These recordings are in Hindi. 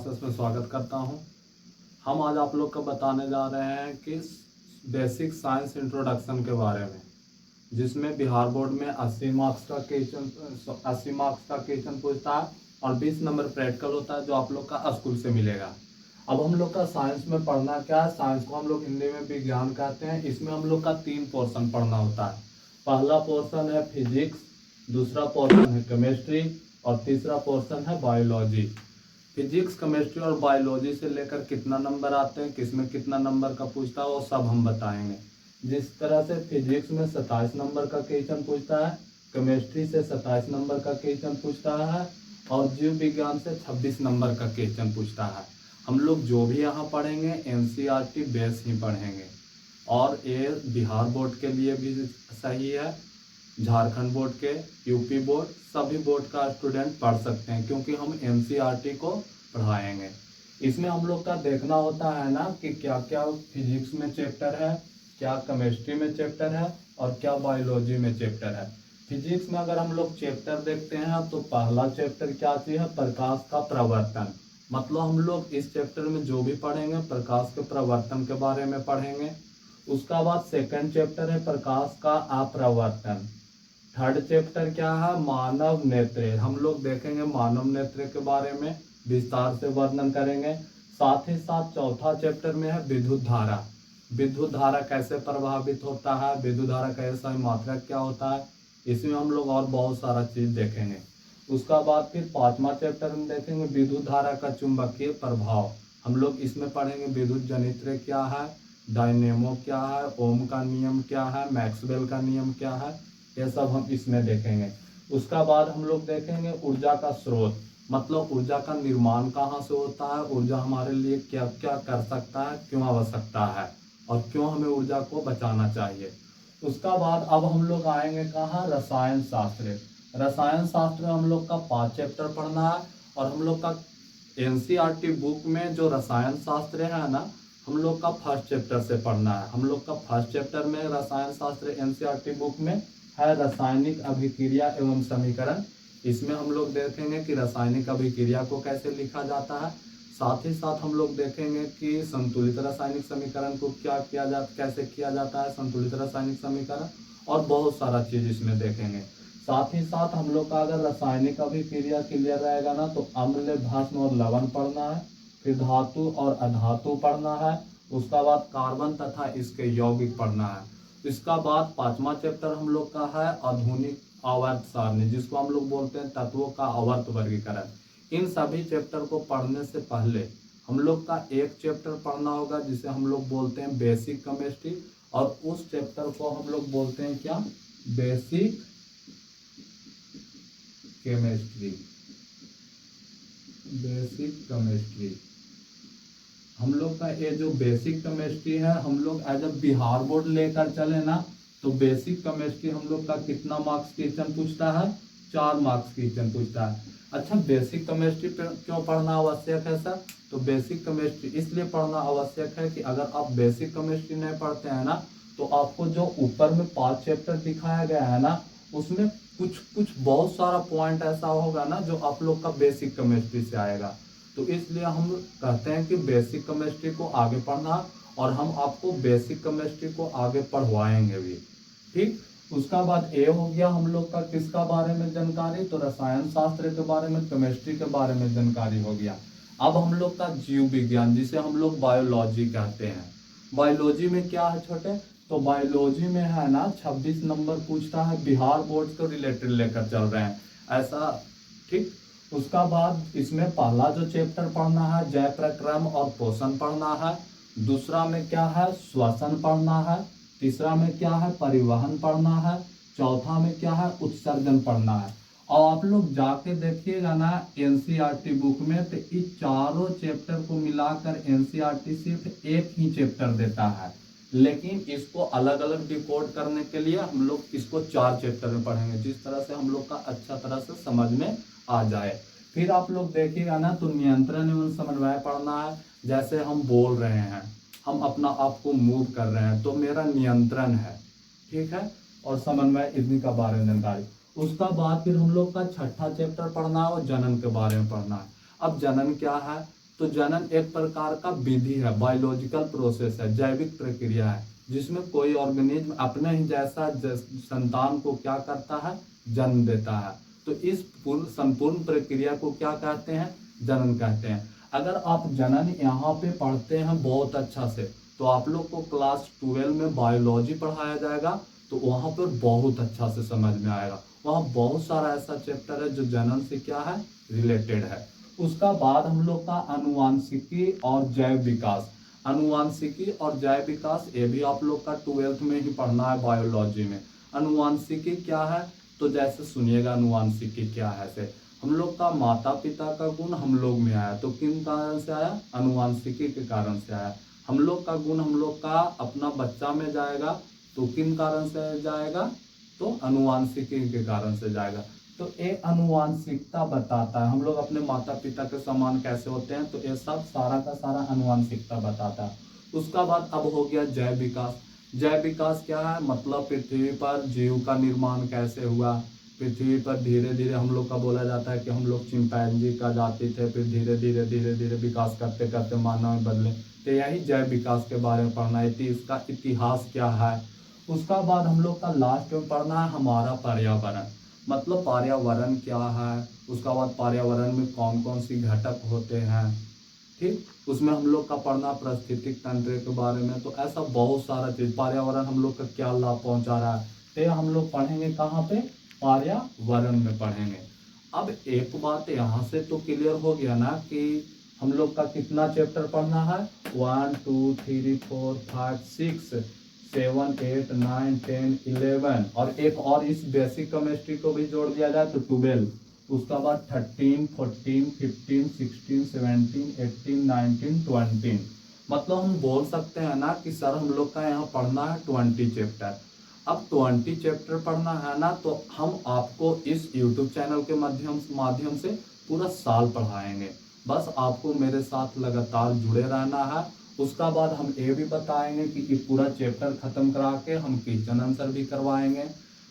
क्लासेस में स्वागत करता हूं। हम आज आप लोग को बताने जा रहे हैं कि बेसिक साइंस इंट्रोडक्शन के बारे में, जिसमें बिहार बोर्ड में 80 मार्क्स का क्वेश्चन पूछता है और 20 नंबर प्रैक्टिकल होता है जो आप लोग का स्कूल से मिलेगा। अब हम लोग का साइंस में पढ़ना क्या है, साइंस को हम लोग हिंदी में विज्ञान कहते हैं। इसमें हम लोग का 3 पोर्शन पढ़ना होता है। पहला पोर्शन है फिजिक्स, दूसरा पोर्शन है केमिस्ट्री और तीसरा पोर्शन है बायोलॉजी। फिजिक्स, केमिस्ट्री और बायोलॉजी से लेकर कितना नंबर आते हैं, किसमें कितना नंबर का पूछता है, वो सब हम बताएंगे। जिस तरह से फिजिक्स में 27 नंबर का क्वेश्चन पूछता है, केमिस्ट्री से 27 नंबर का क्वेश्चन पूछता है और जीव विज्ञान से 26 नंबर का क्वेश्चन पूछता है। हम लोग जो भी यहाँ पढ़ेंगे एनसीईआरटी बेस ही पढ़ेंगे और ये बिहार बोर्ड के लिए भी सही है, झारखंड बोर्ड के, यूपी बोर्ड, सभी बोर्ड का स्टूडेंट पढ़ सकते हैं क्योंकि हम एनसीईआरटी को पढ़ाएंगे। इसमें हम लोग का देखना होता है ना कि क्या क्या फिजिक्स में चैप्टर है, क्या केमिस्ट्री में चैप्टर है और क्या बायोलॉजी में चैप्टर है। फिजिक्स में अगर हम लोग चैप्टर देखते हैं तो पहला चैप्टर क्या चीज है, प्रकाश का प्रवर्तन। मतलब हम लोग इस चैप्टर में जो भी पढ़ेंगे प्रकाश के प्रवर्तन के बारे में पढ़ेंगे। उसका बाद सेकंड चैप्टर है प्रकाश का अपवर्तन। थर्ड चैप्टर क्या है, मानव नेत्र। हम लोग देखेंगे मानव नेत्र के बारे में विस्तार से वर्णन करेंगे। साथ ही साथ चौथा चैप्टर में है विद्युत धारा। विद्युत धारा कैसे प्रभावित होता है, विद्युत धारा का ऐसा मात्रा क्या होता है, इसमें हम लोग और बहुत सारा चीज देखेंगे। उसका बाद फिर पांचवा चैप्टर में देखेंगे विद्युत धारा का चुंबकीय प्रभाव। हम लोग इसमें पढ़ेंगे विद्युत जनित्र क्या है, डायनेमो क्या है, ओम का नियम क्या है, मैक्सवेल का नियम क्या है, ये सब हम इसमें देखेंगे। उसका बाद हम लोग देखेंगे ऊर्जा का स्रोत, मतलब ऊर्जा का निर्माण कहाँ से होता है, ऊर्जा हमारे लिए क्या क्या कर सकता है, क्यों आवश्यकता है और क्यों हमें ऊर्जा को बचाना चाहिए। उसका बाद अब हम लोग आएंगे कहाँ, रसायन शास्त्र। रसायन शास्त्र में हम लोग का 5 चैप्टर पढ़ना है और हम लोग का एनसीईआरटी बुक में जो रसायन शास्त्र है ना, हम लोग का फर्स्ट चैप्टर से पढ़ना है। हम लोग का फर्स्ट चैप्टर में रसायन शास्त्र एनसीईआरटी बुक में है रासायनिक अभिक्रिया एवं समीकरण। इसमें हम लोग देखेंगे कि रासायनिक अभिक्रिया को कैसे लिखा जाता है। साथ ही साथ हम लोग देखेंगे कि संतुलित रासायनिक समीकरण को कैसे किया जाता है, संतुलित रासायनिक समीकरण, और बहुत सारा चीज इसमें देखेंगे। साथ ही साथ हम लोग का अगर रासायनिक अभिक्रिया क्लियर रहेगा ना तो अम्ल, भस्म और लवण पढ़ना है। फिर धातु और अधातु पढ़ना है। उसका बाद कार्बन तथा इसके यौगिक पढ़ना है। इसका बाद पांचवा चैप्टर हम लोग का है आधुनिक आवर्त सारणी, जिसको हम लोग बोलते हैं तत्वों का आवर्त वर्गीकरण। इन सभी चैप्टर को पढ़ने से पहले हम लोग का एक चैप्टर पढ़ना होगा जिसे हम लोग बोलते हैं बेसिक केमिस्ट्री, और उस चैप्टर को हम लोग बोलते हैं क्या, बेसिक केमिस्ट्री। बेसिक केमिस्ट्री हम लोग का ये जो बेसिक केमिस्ट्री है, हम लोग एज अ बिहार बोर्ड लेकर चले ना तो बेसिक केमिस्ट्री हम लोग का कितना मार्क्स क्वेश्चन पूछता है, 4 मार्क्स क्वेश्चन पूछता है। अच्छा, बेसिक केमिस्ट्री क्यों पढ़ना आवश्यक है सर, तो बेसिक केमिस्ट्री इसलिए पढ़ना आवश्यक है कि अगर आप बेसिक केमिस्ट्री नहीं पढ़ते हैं ना तो आपको जो ऊपर में 5 चैप्टर दिखाया गया है ना, उसमें कुछ कुछ बहुत सारा पॉइंट ऐसा होगा ना जो आप लोग का बेसिक केमिस्ट्री से आएगा। तो इसलिए हम कहते हैं कि बेसिक केमिस्ट्री को आगे पढ़ना, और हम आपको बेसिक केमिस्ट्री को आगे पढ़वाएंगे भी। ठीक, उसका बाद ए हो गया हम लोग का किसका बारे में जानकारी, तो रसायन शास्त्र के बारे में, केमिस्ट्री के बारे में जानकारी हो गया। अब हम लोग का जीव विज्ञान, जिसे हम लोग बायोलॉजी कहते हैं। बायोलॉजी में क्या है छोटे, तो बायोलॉजी में है ना 26 नंबर पूछता है, बिहार बोर्ड को रिलेटेड लेकर चल रहे हैं ऐसा। ठीक, उसका बाद इसमें पहला जो चैप्टर पढ़ना है जय प्रक्रम और पोषण पढ़ना है। दूसरा में क्या है, श्वसन पढ़ना है। तीसरा में क्या है, परिवहन पढ़ना है। चौथा में क्या है, उत्सर्जन पढ़ना है। और आप लोग जाके देखिएगा ना एनसीईआरटी बुक में तो इस चारों चैप्टर को मिलाकर एनसीईआरटी सिर्फ एक ही चैप्टर देता है, लेकिन इसको अलग अलग डिकोड करने के लिए हम लोग इसको 4 चैप्टर में पढ़ेंगे, जिस तरह से हम लोग का अच्छा तरह से समझ में आ जाए। फिर आप लोग देखिएगा ना तो नियंत्रण एवं समन्वय पढ़ना है। जैसे हम बोल रहे हैं, हम अपना आप को मूव कर रहे हैं, तो मेरा नियंत्रण है, ठीक है, और समन्वय इतनी का बारे में जानकारी। उसका बाद फिर हम लोग का छठा चैप्टर पढ़ना है और जनन के बारे में पढ़ना है। अब जनन क्या है, तो जनन एक प्रकार का विधि है, बायोलॉजिकल प्रोसेस है, जैविक प्रक्रिया है, जिसमें कोई ऑर्गेनिज्म अपने ही जैसा संतान को क्या करता है, जन्म देता है। तो इस संपूर्ण प्रक्रिया को क्या कहते हैं, जनन कहते हैं। अगर आप जनन यहाँ पे पढ़ते हैं बहुत अच्छा से, तो आप लोग को क्लास 12 में बायोलॉजी पढ़ाया जाएगा, तो वहाँ पर बहुत अच्छा से समझ में आएगा। वहाँ बहुत सारा ऐसा चैप्टर है जो जनन से क्या है, रिलेटेड है। उसका बाद हम लोग का आनुवांशिकी और जैव विकास। आनुवांशिकी और जैव विकास ये भी आप लोग का 12th में ही पढ़ना है बायोलॉजी में। आनुवांशिकी क्या है, तो जैसे सुनिएगा आनुवांशिकी क्या है। से हम लोग का माता पिता का गुण हम लोग में आया, तो किन कारण से आया, आनुवांशिकी के कारण से आया। हम लोग का गुण हम लोग का अपना बच्चा में जाएगा, तो किन कारण से जाएगा, तो आनुवांशिकी के कारण से जाएगा। तो ये आनुवांशिकता बताता है हम लोग अपने माता पिता के समान कैसे होते हैं, तो ये सब सारा का सारा आनुवांशिकता बताता है। उसका बाद अब हो गया जैव विकास। जैव विकास क्या है, मतलब पृथ्वी पर जीव का निर्माण कैसे हुआ। पृथ्वी पर धीरे धीरे हम लोग का बोला जाता है कि हम लोग चिंपैंजी का जाति थे, फिर धीरे धीरे विकास करते करते मानव में बदले। तो यही जैव विकास के बारे में पढ़ना है, इसका इतिहास क्या है। उसका बाद हम लोग का लास्ट में पढ़ना है हमारा पर्यावरण, मतलब पर्यावरण क्या है। उसका बाद पर्यावरण में कौन कौन सी घटक होते हैं, ठीक। उसमें हम लोग का पढ़ना पारिस्थितिक तंत्र के बारे में। तो ऐसा बहुत सारा चीज, पर्यावरण हम लोग का क्या लाभ पहुंचा रहा है, तो हम लोग पढ़ेंगे कहाँ पे, पर्यावरण में पढ़ेंगे। अब एक बात यहाँ से तो क्लियर हो गया ना कि हम लोग का कितना चैप्टर पढ़ना है, 1 2 3 4 5 6 7 8 9 10 11, और एक और इस बेसिक केमिस्ट्री को भी जोड़ दिया जाए तो 12। उसका बाद 13 14 15 16 17 18 19 20। मतलब हम बोल सकते हैं ना कि सर हम लोग का यहाँ पढ़ना है 20 चैप्टर। अब 20 चैप्टर पढ़ना है ना, तो हम आपको इस YouTube चैनल के माध्यम से पूरा साल पढ़ाएंगे। बस आपको मेरे साथ लगातार जुड़े रहना है। उसका बाद हम ये भी बताएंगे कि पूरा चैप्टर खत्म करा के हम क्वेश्चन आंसर भी करवाएंगे।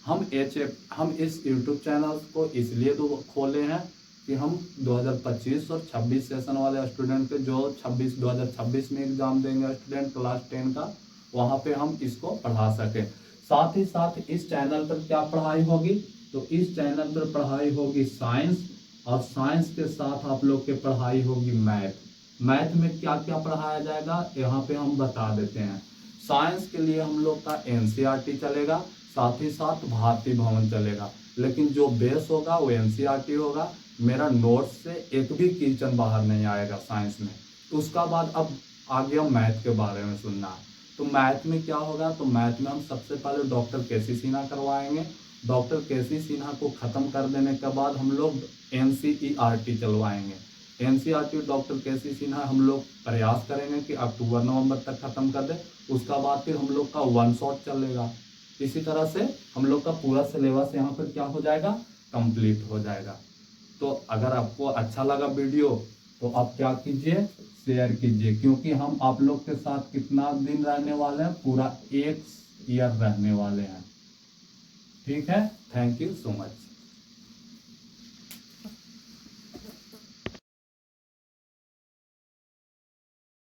हम इस YouTube चैनल को इसलिए तो खोले हैं कि हम 2025 और 26 सेशन वाले स्टूडेंट के जो 2026 में एग्जाम देंगे स्टूडेंट क्लास 10 का, वहाँ पे हम इसको पढ़ा सकें। साथ ही साथ इस चैनल पर क्या पढ़ाई होगी, तो इस चैनल पर पढ़ाई होगी साइंस, और साइंस के साथ आप लोग के पढ़ाई होगी मैथ। मैथ में क्या क्या पढ़ाया जाएगा यहाँ पे हम बता देते हैं। साइंस के लिए हम लोग का एनसीईआरटी चलेगा, साथ ही साथ भारती भवन चलेगा, लेकिन जो बेस होगा वो एनसीईआरटी होगा। मेरा नोट्स से एक भी क्वेश्चन बाहर नहीं आएगा साइंस में। तो उसका बाद अब आ गया मैथ के बारे में सुनना। तो मैथ में क्या होगा, तो मैथ में हम सबसे पहले डॉक्टर केसी सिन्हा करवाएंगे। डॉक्टर केसी सिन्हा को खत्म कर देने के बाद हम लोग एनसीईआरटी चलवाएंगे। एनसीईआरटी डॉक्टर केसी सिन्हा हम लोग प्रयास करेंगे कि अक्टूबर नवंबर तक खत्म कर दे। उसका बाद फिर हम लोग का वन शॉट चलेगा। इसी तरह से हम लोग का पूरा सिलेबस यहाँ पर क्या हो जाएगा, कंप्लीट हो जाएगा। तो अगर आपको अच्छा लगा वीडियो तो आप क्या कीजिए, शेयर कीजिए, क्योंकि हम आप लोग के साथ कितना दिन रहने वाले हैं, पूरा 1 ईयर रहने वाले हैं। ठीक है, थैंक यू सो मच।